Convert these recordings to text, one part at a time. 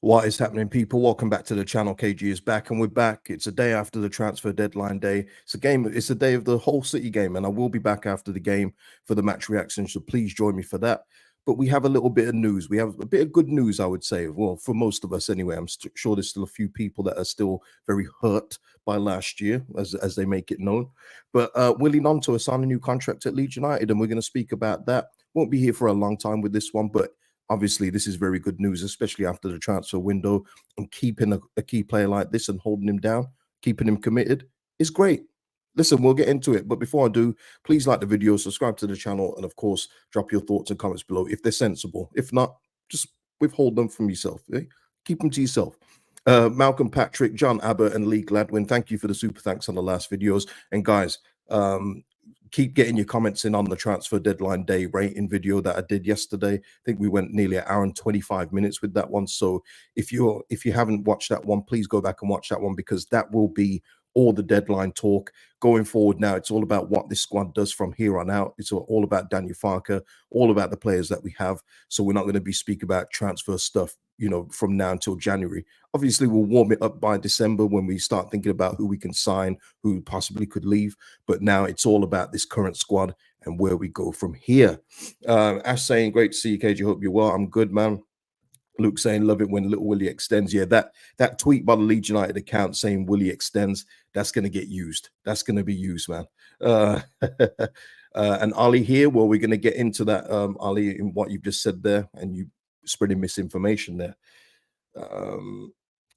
What is happening, people? Welcome back to the channel. KG is back, and we're back. It's a day after the transfer deadline day. It's a game. It's a day of the whole City game, and I will be back after the game for the match reaction. So please join me for that. But we have a little bit of news. We have a bit of good news, I would say. Well, for most of us, anyway. I'm sure there's still a few people that are still very hurt by last year, as they make it known. But Willy Gnonto has signed a new contract at Leeds United, and we're going to speak about that. Won't be here for a long time with this one, but obviously this is very good news, especially after the transfer window, and keeping a key player like this and holding him down, keeping him committed is great. Listen, we'll get into it, but before I do, please like the video, subscribe to the channel, and of course drop your thoughts and comments below if they're sensible. If not, just withhold them from yourself. Keep them to yourself. Malcolm Patrick, John Abbott, and Lee Gladwin, thank you for the super thanks on the last videos. And guys, keep getting your comments in on the transfer deadline day rating video that I did yesterday. I think we went nearly an hour and 25 minutes with that one. So if you haven't watched that one, please go back and watch that one, because that will be all the deadline talk going forward. Now it's all about what this squad does from here on out. It's all about Daniel Farker, all about the players that we have. So we're not going to be speaking about transfer stuff, you know, from now until January. Obviously, we'll warm it up by December when we start thinking about who we can sign, who possibly could leave. But now it's all about this current squad and where we go from here. Ash saying, great to see you, KJ. Hope you're well. I'm good, man. Luke saying, love it when little Willy extends. Yeah, that tweet by the Leeds United account saying Willy extends, that's going to get used. That's going to be used, man. And Ali here, well, we're going to get into that, Ali, in what you've just said there, and you spreading misinformation there.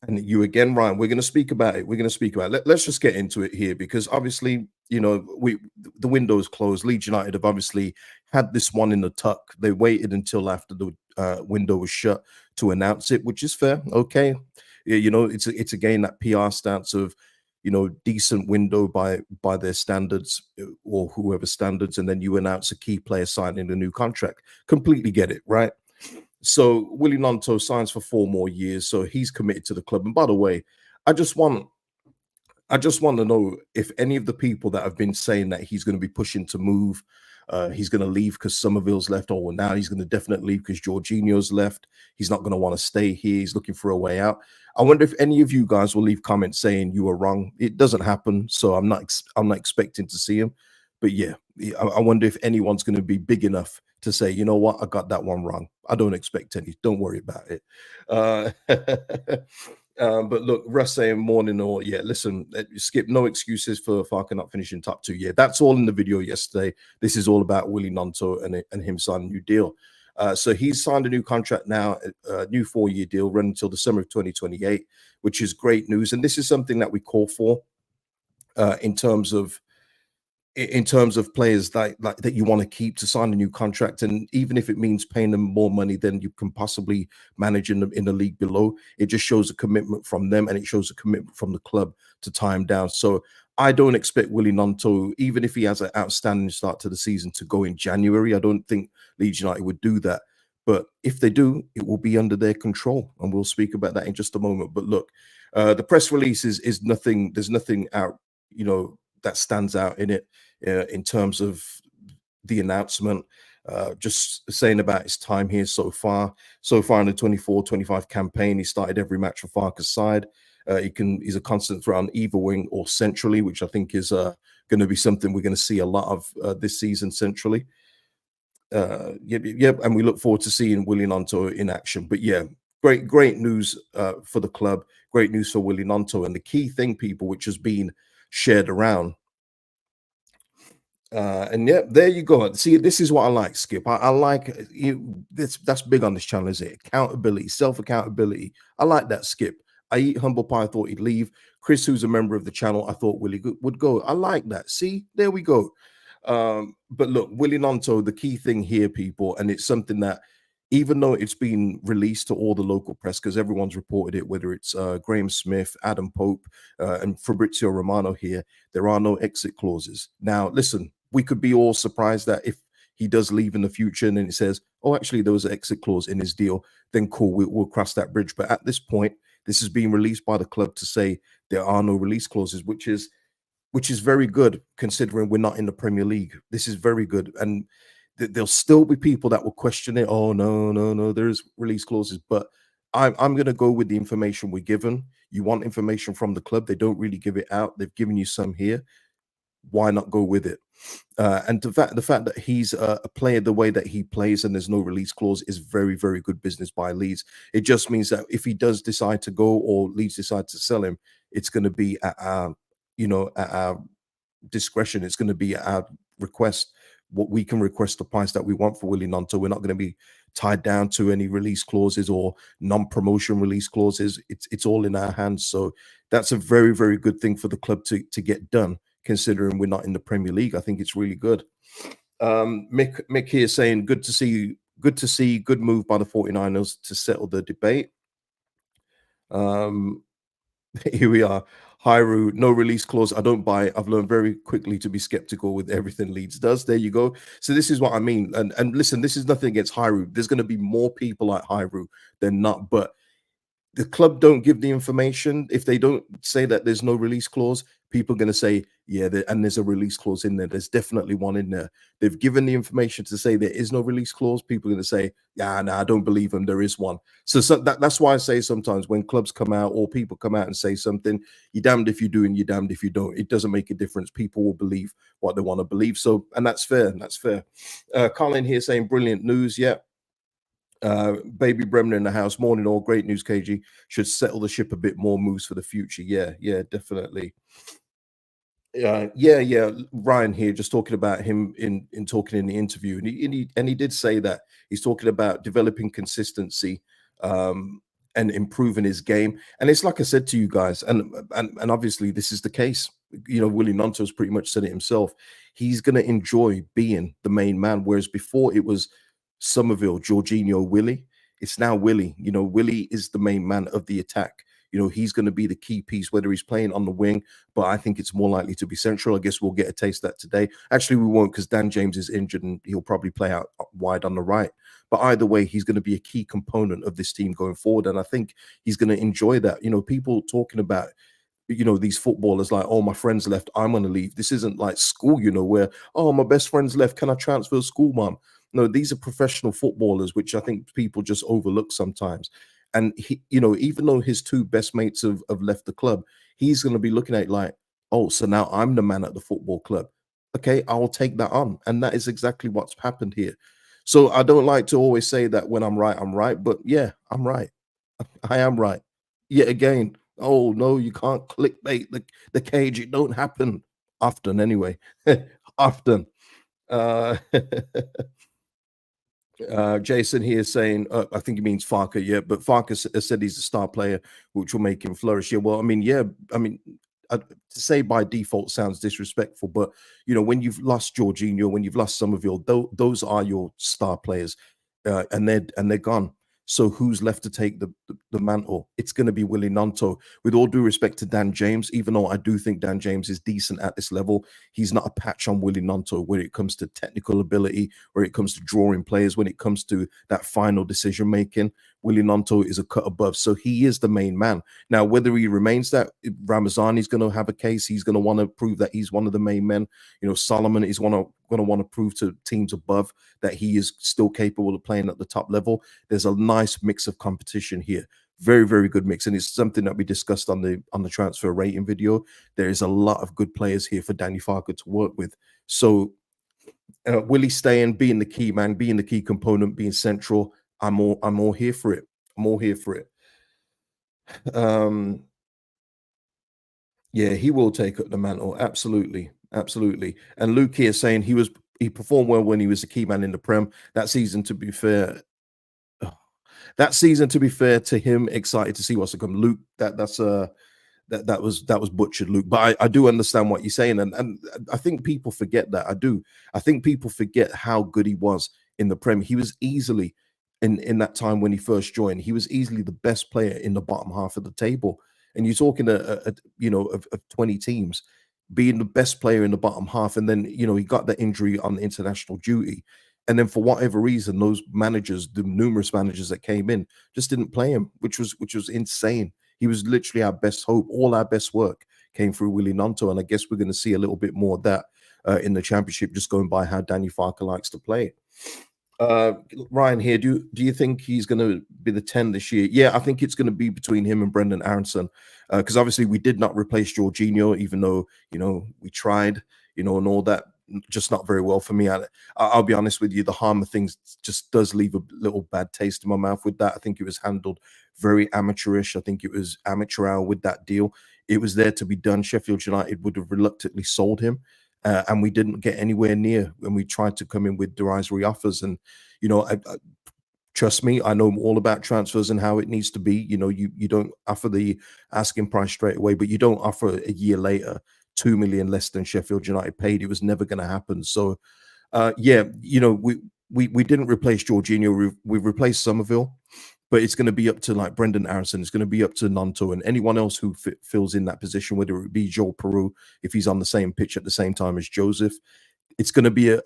And you again, Ryan, we're going to speak about it. We're going to speak about it. Let's just get into it here, because obviously, you know, the window is closed. Leeds United have obviously had this one in the tuck. They waited until after the window was shut to announce it, which is fair. Okay, you know, it's again that PR stance of, you know, decent window by their standards, or whoever standards, and then you announce a key player signing a new contract. Completely get it, right? So Willy Gnonto signs for 4 more years, so he's committed to the club. And by the way, I just want to know if any of the people that have been saying that he's going to be pushing to move, he's going to leave because Somerville's left, or now he's going to definitely leave because Jorginho's left, he's not going to want to stay here, he's looking for a way out. I wonder if any of you guys will leave comments saying you were wrong. It doesn't happen, so I'm not expecting to see him. But yeah, I wonder if anyone's going to be big enough to say, you know what, I got that one wrong. I don't expect any. Don't worry about it. But look, Russ saying morning, or yeah, listen, Skip, no excuses for Farker not finishing top 2. Yeah, that's all in the video yesterday. This is all about Willy Gnonto and him signing a new deal. So he's signed a new contract now, a new 4-year deal running until December of 2028, which is great news. And this is something that we call for in terms of players that you want to keep, to sign a new contract. And even if it means paying them more money than you can possibly manage in the league below, it just shows a commitment from them, and it shows a commitment from the club to tie him down. So I don't expect Willy Gnonto, even if he has an outstanding start to the season, to go in January. I don't think Leeds United would do that. But if they do, it will be under their control, and we'll speak about that in just a moment. But look, the press release is nothing. There's nothing out, you know, that stands out in it in terms of the announcement. Just saying about his time here so far in the 24-25 campaign, he started every match for Farker's side. He's a constant threat on either wing or centrally, which I think is going to be something we're going to see a lot of this season centrally. Yep, and we look forward to seeing Willy Gnonto in action. But yeah, great news for the club, great news for Willy Gnonto. And the key thing, people, which has been shared around, and yeah, there you go. See, this is what I like, Skip. I like you. That's big on this channel, is it? Accountability, self-accountability. I like that, Skip. I eat humble pie. I thought he'd leave. Chris, who's a member of the channel, I thought Willy would go. I like that. See, there we go. But look, Willy Gnonto, the key thing here, people, and it's something that, even though it's been released to all the local press, because everyone's reported it, whether it's Graham Smith, Adam Pope, and Fabrizio Romano here, there are no exit clauses. Now, listen, we could be all surprised that if he does leave in the future and then it says, oh, actually, there was an exit clause in his deal, then cool, we'll cross that bridge. But at this point, this is being released by the club to say there are no release clauses, which is very good, considering we're not in the Premier League. This is very good. And there'll still be people that will question it. Oh, no, there's release clauses. But I'm going to go with the information we're given. You want information from the club, they don't really give it out. They've given you some here. Why not go with it? And the fact that he's a player the way that he plays and there's no release clause is very, very good business by Leeds. It just means that if he does decide to go or Leeds decide to sell him, it's going to be at our, at our discretion. It's going to be at our request. What we can request the price that we want for Willy Gnonto. We're not going to be tied down to any release clauses or non-promotion release clauses. It's all in our hands. So that's a very, very good thing for the club to get done, considering we're not in the Premier League. I think it's really good. Mick here saying, good to see, good move by the 49ers to settle the debate. Here we are. Hyru, no release clause. I don't buy it. I've learned very quickly to be skeptical with everything Leeds does. There you go. So this is what I mean. And listen, this is nothing against Hyru. There's going to be more people like Hyru than not, but the club don't give the information. If they don't say that there's no release clause, people are going to say, yeah, and there's a release clause in there. There's definitely one in there. They've given the information to say there is no release clause. People are going to say, yeah, no, I don't believe them. There is one. So that's why I say sometimes when clubs come out or people come out and say something, you're damned if you do and you're damned if you don't. It doesn't make a difference. People will believe what they want to believe. So, and that's fair. That's fair. Colin here saying, brilliant news. Yeah. Baby Bremner in the house. Morning, all great news. KG should settle the ship a bit more. Moves for the future. Yeah, definitely. Yeah. Ryan here just talking about him in talking in the interview, and he did say that he's talking about developing consistency and improving his game. And it's like I said to you guys, and obviously this is the case. Willy Gnonto's pretty much said it himself. He's going to enjoy being the main man, whereas before it was Somerville, Jorginho, Willy. It's now Willy. Willy is the main man of the attack. He's going to be the key piece, whether he's playing on the wing, but I think it's more likely to be central. I guess we'll get a taste of that today. Actually, we won't, because Dan James is injured and he'll probably play out wide on the right. But either way, he's going to be a key component of this team going forward. And I think he's going to enjoy that. People talking about these footballers like, oh, my friends left, I'm going to leave. This isn't like school, where, oh, my best friend's left, can I transfer school, mom? No, these are professional footballers, which I think people just overlook sometimes. And he, even though his two best mates have left the club, he's going to be looking at it like, oh, so now I'm the man at the football club. Okay, I'll take that on. And that is exactly what's happened here. So I don't like to always say that when I'm right, but yeah, I'm right. I am right. Yet again, oh no, you can't clickbait the cage. It don't happen often anyway. Often. Uh Jason here saying, I think he means Farker, yeah, but Farker has said he's a star player, which will make him flourish. Yeah, well, I mean, yeah, I mean, to say by default sounds disrespectful, but when you've lost Jorginho, when you've lost Somerville, those are your star players, and they're gone. So who's left to take the mantle? It's going to be Willy Gnonto. With all due respect to Dan James, even though I do think Dan James is decent at this level, he's not a patch on Willy Gnonto when it comes to technical ability, where it comes to drawing players, when it comes to that final decision making. Willy Gnonto is a cut above, so he is the main man. Now, whether he remains that, Ramazani's going to have a case. He's going to want to prove that he's one of the main men. Solomon is going to want to prove to teams above that he is still capable of playing at the top level. There's a nice mix of competition here. Very, very good mix. And it's something that we discussed on the transfer rating video. There is a lot of good players here for Danny Farker to work with. So Willie staying, being the key man, being the key component, being central, I'm all here for it. I'm all here for it. Yeah, he will take up the mantle. Absolutely. Absolutely. And Luke here saying he performed well when he was a key man in the Prem. That season, to be fair, to him, excited to see what's to come. Luke, that was butchered, Luke. But I do understand what you're saying, and I think people forget that. I do. I think people forget how good he was in the Prem. He was easily in that time when he first joined. He was easily the best player in the bottom half of the table. And you're talking of 20 teams, being the best player in the bottom half, and then he got that injury on international duty. And then for whatever reason, those managers, the numerous managers that came in, just didn't play him, which was insane. He was literally our best hope. All our best work came through Willy Gnonto, and I guess we're going to see a little bit more of that in the championship, just going by how Danny Farker likes to play. Uh, Ryan here. Do you think he's going to be the 10 this year? Yeah, I think it's going to be between him and Brendan Aronson, because obviously we did not replace Jorginho, even though we tried, and all that. Just not very well for me. I'll be honest with you. The Harmer things just does leave a little bad taste in my mouth with that. I think it was handled very amateurish. I think it was amateur hour with that deal. It was there to be done. Sheffield United would have reluctantly sold him, and we didn't get anywhere near when we tried to come in with derisory offers. And trust me, I know all about transfers and how it needs to be. You don't offer the asking price straight away, but you don't offer a year later 2 million less than Sheffield United paid. It was never going to happen. So yeah, we didn't replace Jorginho. We've replaced Somerville, but it's going to be up to like Brendan Aronson. It's going to be up to Gnonto and anyone else who fills in that position, whether it be Joel Peru if he's on the same pitch at the same time as Joseph. It's going to be a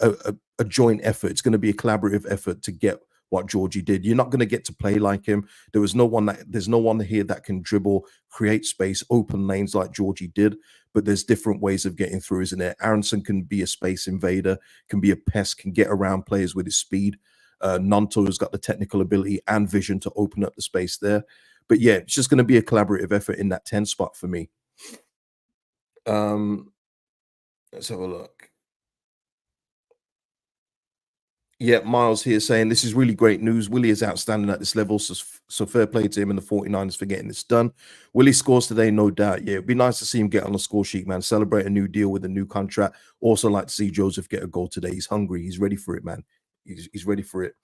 joint effort. It's going to be a collaborative effort to get what Georgie did. You're not going to get to play like him. There's no one here that can dribble, create space, open lanes like Georgie did. But there's different ways of getting through, isn't there? Aronson can be a space invader, can be a pest, can get around players with his speed. Gnonto has got the technical ability and vision to open up the space there. But yeah, it's just going to be a collaborative effort in that 10 spot for me. Um, let's have a look. Yeah, Miles here saying this is really great news. Willy is outstanding at this level, so fair play to him and the 49ers for getting this done. Willy scores today, no doubt. Yeah, it'd be nice to see him get on the score sheet, man. Celebrate a new deal with a new contract. Also, like to see Joseph get a goal today. He's hungry. He's ready for it, man. He's ready for it.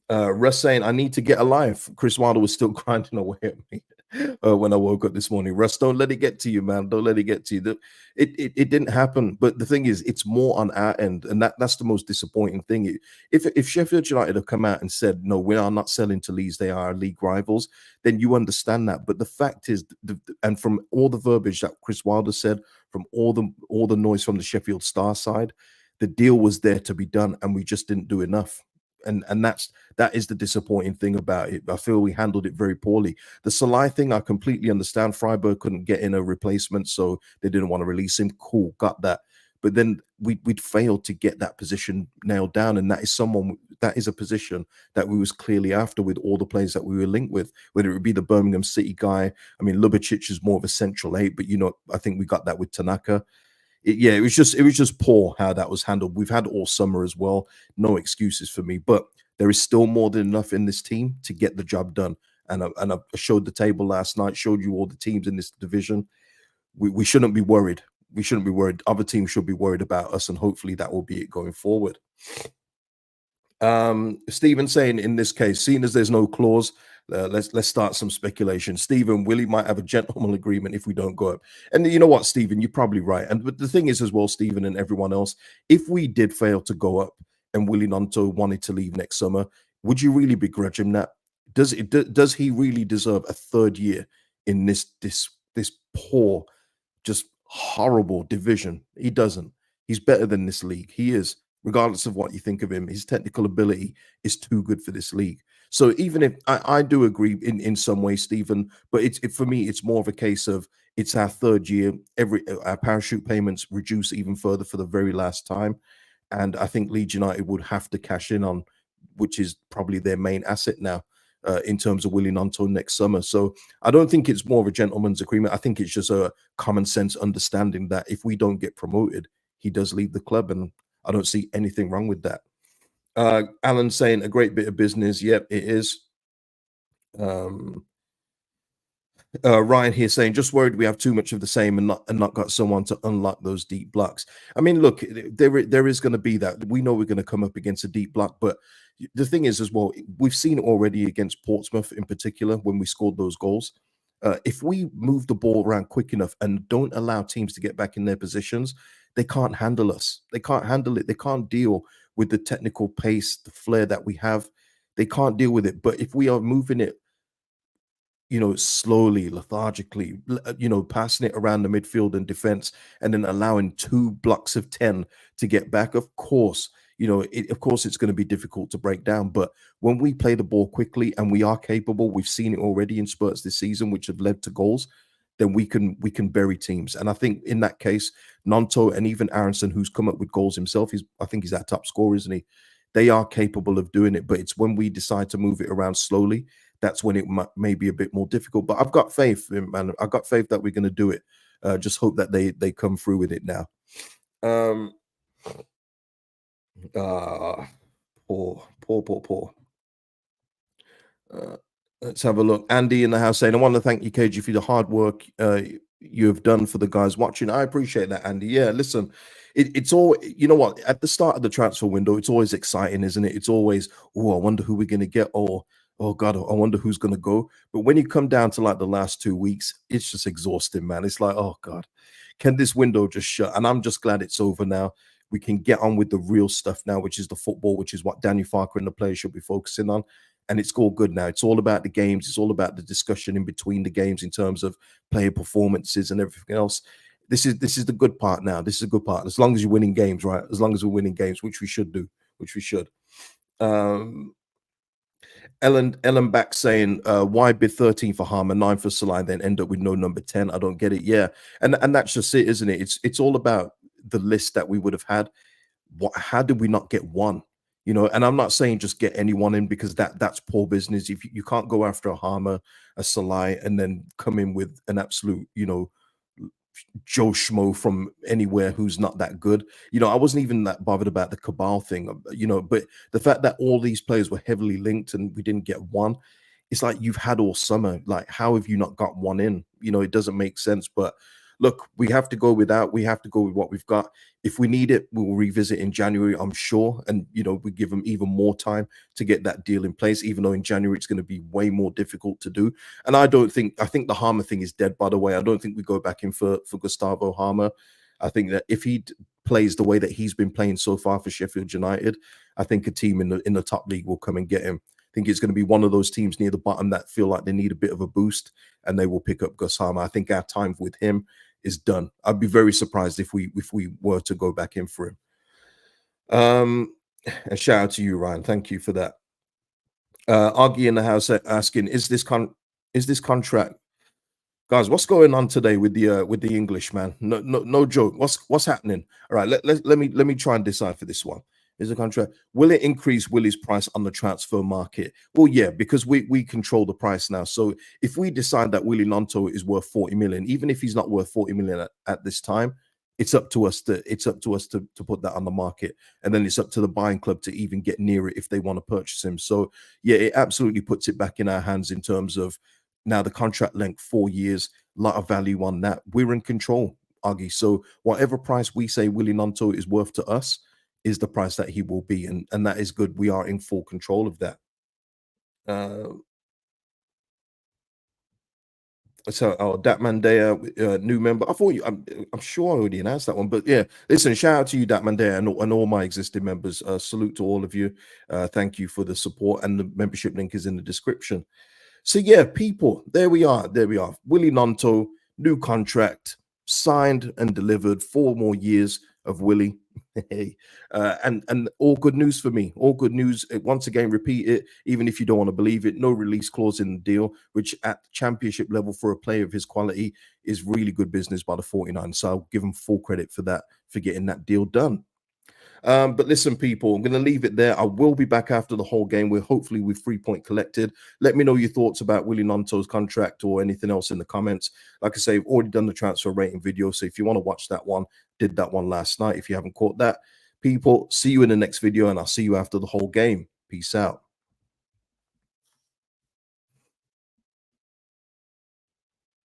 Russ saying, I need to get a life. Chris Wilder was still grinding away at me when I woke up this morning. Russ, don't let it get to you, man. Don't let it get to you. It didn't happen. But the thing is, it's more on our end. And that's the most disappointing thing. If Sheffield United have come out and said, no, we are not selling to Leeds, they are our league rivals, then you understand that. But the fact is, and from all the verbiage that Chris Wilder said, from all the noise from the Sheffield Star side, the deal was there to be done, and we just didn't do enough. And that is the disappointing thing about it. I feel we handled it very poorly. The Salai thing, I completely understand. Freiburg couldn't get in a replacement, so they didn't want to release him. Cool, got that. But then we'd failed to get that position nailed down, and that is a position that we was clearly after with all the players that we were linked with, whether it be the Birmingham City guy. I mean, Lubicic is more of a central eight, but I think we got that with Tanaka. It was just poor how that was handled. We've had all summer as well. No excuses for me, but there is still more than enough in this team to get the job done. And I showed the table last night, showed you all the teams in this division. We shouldn't be worried. We shouldn't be worried. Other teams should be worried about us, and hopefully that will be it going forward. Stephen saying in this case, seeing as there's no clause, let's start some speculation. Stephen, Willie might have a gentleman agreement if we don't go up. And you know what, Stephen, you're probably right. And but the thing is as well, Stephen and everyone else, if we did fail to go up and Willie Gnonto wanted to leave next summer, would you really begrudge him that? Does he really deserve a third year in this poor, just horrible division? He doesn't. He's better than this league. He is, regardless of what you think of him. His technical ability is too good for this league. So even if I do agree in some way, Stephen, but for me, it's more of a case of it's our third year. Our parachute payments reduce even further for the very last time, and I think Leeds United would have to cash in on, which is probably their main asset now. In terms of Willy Gnonto next summer. So I don't think it's more of a gentleman's agreement. I think it's just a common sense understanding that if we don't get promoted, he does leave the club. And I don't see anything wrong with that. Alan saying a great bit of business. Yep, it is. Um, Ryan here saying, just worried we have too much of the same and not got someone to unlock those deep blocks. I mean, look, there is going to be that. We know we're going to come up against a deep block, but the thing is as well, we've seen it already against Portsmouth in particular when we scored those goals. If we move the ball around quick enough and don't allow teams to get back in their positions, they can't handle us. They can't handle it. They can't deal with the technical pace, the flair that we have. They can't deal with it. But if we are moving it slowly, lethargically, passing it around the midfield and defense, and then allowing two blocks of 10 to get back. Of course, of course, it's going to be difficult to break down. But when we play the ball quickly and we are capable, we've seen it already in spurts this season, which have led to goals. Then we can bury teams. And I think in that case, Gnonto and even Aronson, who's come up with goals himself, I think he's our top scorer, isn't he? They are capable of doing it, but it's when we decide to move it around slowly, that's when it may be a bit more difficult. But I've got faith, man. I've got faith that we're going to do it. Just hope that they come through with it now. Um, uh, poor. Uh, let's have a look. Andy in the house saying, I want to thank you, KG, for the hard work you have done for the guys watching. I appreciate that, Andy. Yeah, listen, it's all, you know what, at the start of the transfer window, it's always exciting, isn't it? It's always, oh, I wonder who we're going to get, or, oh, God, I wonder who's going to go. But when you come down to like the last 2 weeks, it's just exhausting, man. It's like, oh, God, can this window just shut? And I'm just glad it's over now. We can get on with the real stuff now, which is the football, which is what Danny Farker and the players should be focusing on, and it's all good now. It's all about the games. It's all about the discussion in between the games in terms of player performances and everything else. This is the good part now. This is a good part. As long as you're winning games, right? As long as we're winning games, which we should do, which we should. Ellen back saying, why bid 13 for Harmer, 9 for Salah, then end up with no number 10? I don't get it. Yeah. And that's just it, isn't it? It's all about the list that we would have had. How did we not get one? You know, and I'm not saying just get anyone in, because that's poor business. If you can't go after a Harmer, a Salah, and then come in with an absolute, you know, Joe Schmo from anywhere who's not that good. You know, I wasn't even that bothered about the Cabal thing, you know, but the fact that all these players were heavily linked and we didn't get one, it's like you've had all summer. Like, how have you not got one in? You know, it doesn't make sense. But look, we have to go without. We have to go with what we've got. If we need it, we'll revisit in January, I'm sure. And, you know, we give them even more time to get that deal in place, even though in January it's going to be way more difficult to do. And I think the Harmer thing is dead, by the way. I don't think we go back in for Gustavo Harmer. I think that if he plays the way that he's been playing so far for Sheffield United, I think a team in the top league will come and get him. I think it's going to be one of those teams near the bottom that feel like they need a bit of a boost, and they will pick up Gus Harmer. I think our time with him is done. I'd be very surprised if we were to go back in for him. And shout out to you, Ryan. Thank you for that. Argy in the house asking, is this contract, guys? What's going on today with the English, man? No joke. What's happening? All right, let me try and decipher this one. Is a contract, will it increase Willy's price on the transfer market? Well, yeah, because we control the price now. So if we decide that Willy Gnonto is worth 40 million, even if he's not worth 40 million at this time, it's up to us to put that on the market, and then it's up to the buying club to even get near it if they want to purchase him. So yeah, it absolutely puts it back in our hands in terms of now the contract length, 4 years, a lot of value on that. We're in control, Augie. So whatever price we say Willy Gnonto is worth to us is the price that he will be, and that is good. We are in full control of that. So, oh, Dat Mandea, new member. I thought I'm sure I already announced that one, but yeah, listen, shout out to you, Dat Mandea, and all my existing members. Salute to all of you. Thank you for the support, and the membership link is in the description. So yeah, people, there we are. Willy Gnonto, new contract, signed and delivered, 4 more years of Willy. Hey, and all good news for me. All good news. Once again, repeat it, even if you don't want to believe it. No release clause in the deal, which at championship level for a player of his quality is really good business by the 49. So I'll give him full credit for that, for getting that deal done. But listen, people, I'm going to leave it there. I will be back after the whole game. We're hopefully with 3 point collected. Let me know your thoughts about Willy Gnonto's contract or anything else in the comments. Like I say, I've already done the transfer rating video. So if you want to watch that one, did that one last night. If you haven't caught that, people, see you in the next video, and I'll see you after the whole game. Peace out.